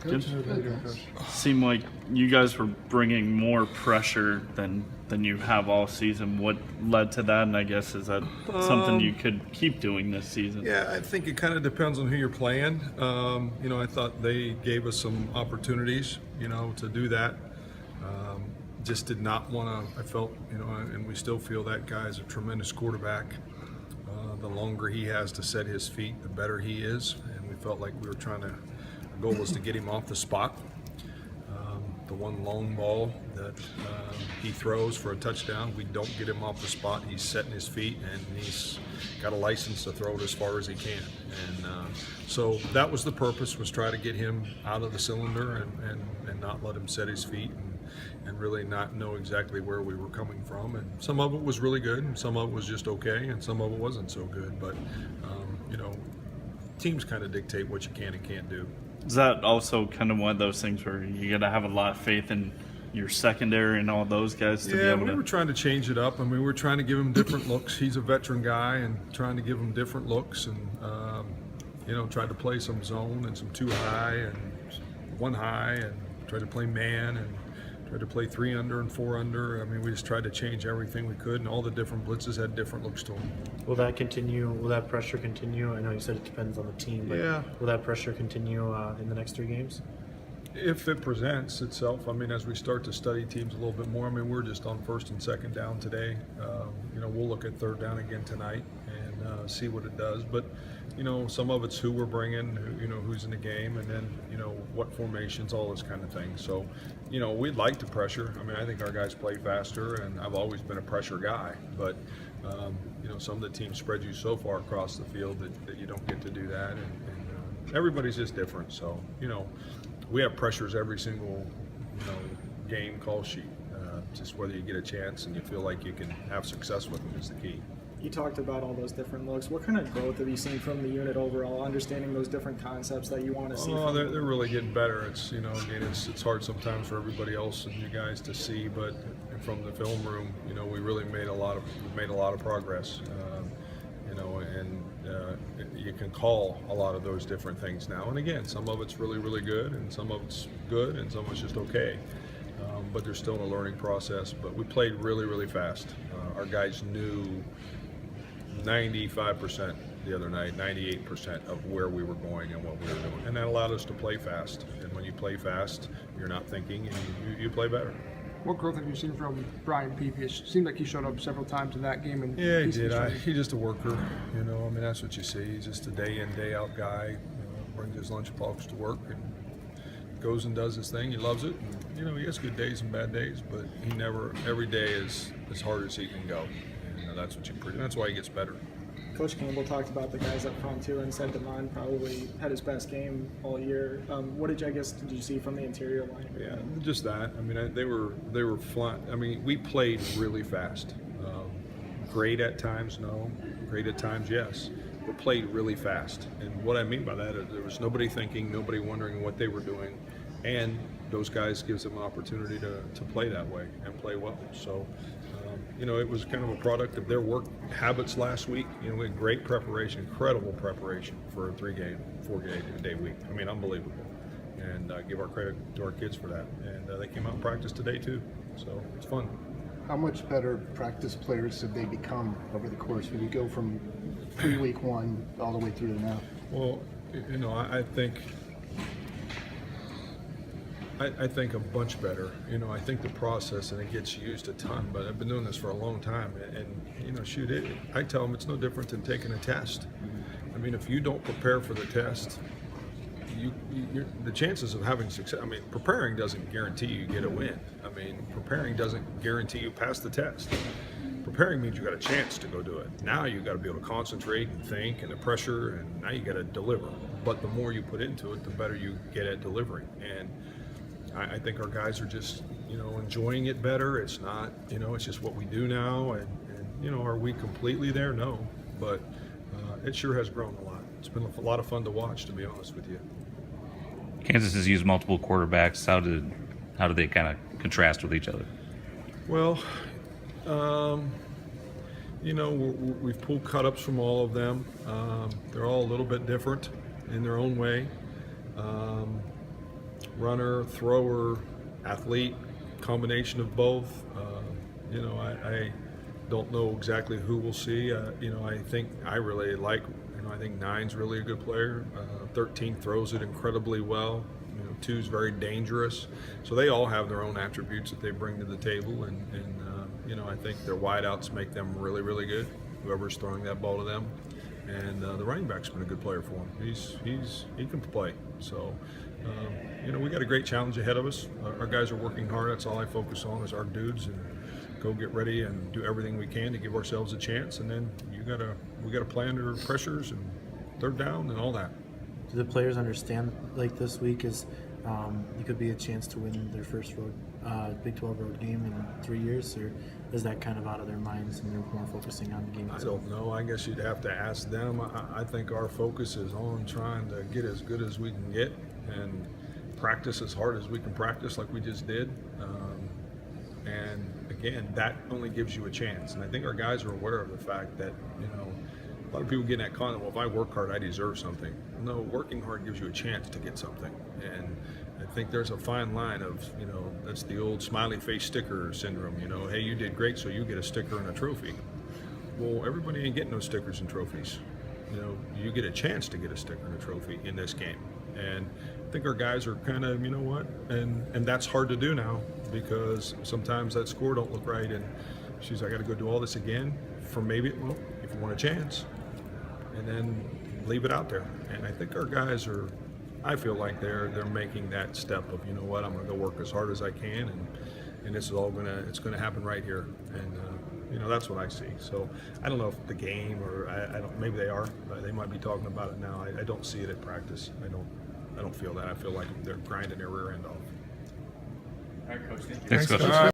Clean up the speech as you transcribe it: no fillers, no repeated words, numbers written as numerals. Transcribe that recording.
Coach? Seemed like you guys were bringing more pressure than you have all season. What led to that, and I guess is that something you could keep doing this season? Yeah, I think it kind of depends on who you're playing. I thought they gave us some opportunities, to do that. Just did not want to. I felt, and we still feel that guy's a tremendous quarterback. The longer he has to set his feet, the better he is. And we felt like we were trying to. The goal was to get him off the spot. The one long ball that he throws for a touchdown, we don't get him off the spot. He's setting his feet, and he's got a license to throw it as far as he can. And so that was the purpose, was try to get him out of the cylinder and not let him set his feet and really not know exactly where we were coming from. And some of it was really good, and some of it was just okay, and some of it wasn't so good. But, teams kind of dictate what you can and can't do. Is that also kind of one of those things where you got to have a lot of faith in your secondary and all those guys to be able to? We were trying to change it up. I mean, we were trying to give him different looks. He's a veteran guy, and trying to give him different looks, and tried to play some zone and some 2 high and 1 high, and tried to play man and tried to play 3 under and 4 under. I mean, we just tried to change everything we could, and all the different blitzes had different looks to them. Will that continue? Will that pressure continue? I know you said it depends on the team, but will that pressure continue in the next 3 games? If it presents itself, I mean, as we start to study teams a little bit more, I mean, we're just on 1st and 2nd down today. We'll look at 3rd down again tonight and see what it does. But, some of it's who we're bringing, who's in the game, and then, what formations, all this kind of thing. So, we'd like to pressure. I mean, I think our guys play faster, and I've always been a pressure guy. But, some of the teams spread you so far across the field that you don't get to do that. And everybody's just different. So, we have pressures every single, game call sheet. Just whether you get a chance and you feel like you can have success with them is the key. You talked about all those different looks. What kind of growth have you seen from the unit overall, understanding those different concepts that you want to see? Oh, they're really getting better. It's, again, it's hard sometimes for everybody else and you guys to see, but from the film room, we really made a lot of progress. You can call a lot of those different things now. And again, some of it's really, really good, and some of it's good, and some of it's just okay. But there's still a learning process. But we played really, really fast. Our guys knew 95% the other night, 98% of where we were going and what we were doing. And that allowed us to play fast. And when you play fast, you're not thinking, and you play better. What growth have you seen from Brian Peavy? It seemed like he showed up several times in that game. And yeah, he did. He's just a worker. I mean, that's what you see. He's just a day in, day out guy. Brings his lunchbox to work and goes and does his thing. He loves it. And, he has good days and bad days, but he never. Every day is as hard as he can go. And that's what that's why he gets better. Coach Campbell talked about the guys up front too, and said Damon probably had his best game all year. What did you see from the interior line? Yeah, just that. I mean, they were flat. I mean, we played really fast. Great at times, no. Great at times, yes. But played really fast. And what I mean by that is there was nobody thinking, nobody wondering what they were doing, and those guys gives them an opportunity to play that way and play well. So. It was kind of a product of their work habits last week. We had great preparation, incredible preparation for a 4-day week. I mean, unbelievable. And give our credit to our kids for that. And they came out and practiced today too. So it's fun. How much better practice players have they become over the course when you go from pre-week 1 all the way through to now? Well, I think a bunch better. I think the process, and it gets used a ton, but I've been doing this for a long time. And I tell them it's no different than taking a test. I mean, if you don't prepare for the test, the chances of having success, I mean, preparing doesn't guarantee you get a win. I mean, preparing doesn't guarantee you pass the test. Preparing means you got a chance to go do it. Now you got to be able to concentrate and think, and the pressure, and now you got to deliver. But the more you put into it, the better you get at delivering. And I think our guys are just, enjoying it better. It's not, it's just what we do now. And are we completely there? No. But it sure has grown a lot. It's been a lot of fun to watch, to be honest with you. Kansas has used multiple quarterbacks. How do they kind of contrast with each other? Well, we've pulled cut-ups from all of them. They're all a little bit different in their own way. runner, thrower, athlete, combination of both. You know, I don't know exactly who we'll see. You know, I think I really like, you know, I think 9's really a good player. 13 throws it incredibly well. You know, 2's very dangerous. So they all have their own attributes that they bring to the table, and you know, I think their wideouts make them really, really good. Whoever's throwing that ball to them, and the running back's been a good player for him. He can play. So you know, we got a great challenge ahead of us. Our guys are working hard. That's all I focus on is our dudes, and go get ready and do everything we can to give ourselves a chance. And then we gotta play under pressures and third down and all that. Do the players understand like this week is it could be a chance to win their first Big 12 road game in 3 years, or is that kind of out of their minds and they're more focusing on the game I itself? don't know. I guess you'd have to ask them. I think our focus is on trying to get as good as we can get and practice as hard as we can practice, like we just did. And again, that only gives you a chance. And I think our guys are aware of the fact that, you know, a lot of people get in that comment, well, if I work hard, I deserve something. No, working hard gives you a chance to get something. And I think there's a fine line of, you know, that's the old smiley face sticker syndrome. You know, hey, you did great, so you get a sticker and a trophy. Well, everybody ain't getting those stickers and trophies. You know, you get a chance to get a sticker and a trophy in this game. And I think our guys are kind of, you know what, and that's hard to do now because sometimes that score don't look right, and I got to go do all this again for maybe, well, if you want a chance, and then leave it out there. And I think our guys are, I feel like they're making that step of, you know what, I'm going to go work as hard as I can, and this is all it's gonna happen right here. And you know, that's what I see. So I don't know if the game or I don't. Maybe they are. They might be talking about it now. I don't see it at practice. I don't feel that. I feel like they're grinding their rear end off. All right, Coach. Thank you. Thanks, Coach.